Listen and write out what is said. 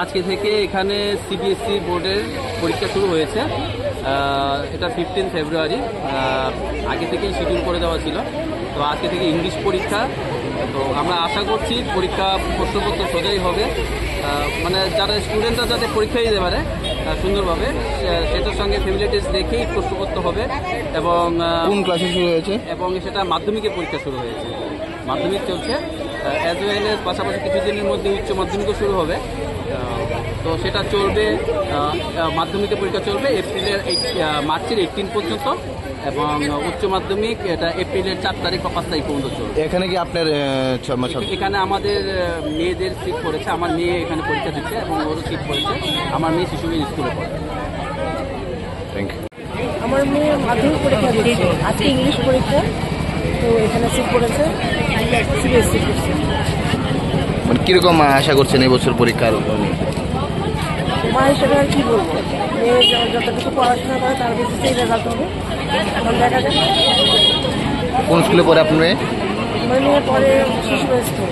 আজকে থেকে এখানে সিবিএসসি বোর্ডের পরীক্ষা শুরু হয়েছে। এটা 15 ফেব্রুয়ারি আগে থেকেই শিডিউল করে দেওয়া ছিল। তো আজকে থেকে ইংলিশ পরীক্ষা। তো আমরা আশা করছি পরীক্ষা প্রশ্নপত্র সোজাই হবে, মানে যারা স্টুডেন্টরা যাতে পরীক্ষা দিতে পারে সুন্দরভাবে, সেটার সঙ্গে ফ্যামিলিটিস দেখেই প্রশ্নপত্র হবে। এবং কোন ক্লাসে শুরু হয়েছে? এবং সেটা মাধ্যমিকের পরীক্ষা শুরু হয়েছে, মাধ্যমিক চলছে, অ্যাজ ওয়েল এজ পাশাপাশি কিছুদিনের মধ্যে উচ্চ মাধ্যমিকও শুরু হবে। তো সেটা চলবে, মাধ্যমিকের পরীক্ষা চলবে মার্চের 18 পর্যন্ত, এবং উচ্চ মাধ্যমিক এটা এপ্রিলের 4 তারিখ বা 5 তারিখ পর্যন্ত চলবে। এখানে কি আপনার এখানে আমাদের মেয়েদের সিট পড়েছে, আমার মেয়ে এখানে পরীক্ষা দিচ্ছে এবং ওরও সিট পড়েছে। আমার মেয়ে শিশু স্কুলে পড়ে। Thank you. আমার মেয়ে মাধ্যমিক পরীক্ষা দিচ্ছে, আজকে ইংলিশ পরীক্ষা, তো এখানে সিট পড়েছে, সিবিএসসি পড়ছে। মানে কিরকম আশা করছেন এই বছর পরীক্ষার? মা হিসেবে আর কি বলবো, মেয়ে যতটুকু পড়াশোনা করে তার বেসিসেই রেজাল্ট হবে, এখন দেখা যায়। কোন স্কুলে পড়ে আপনার মেয়ে? আমার মেয়ে পরে শিশু স্কুল।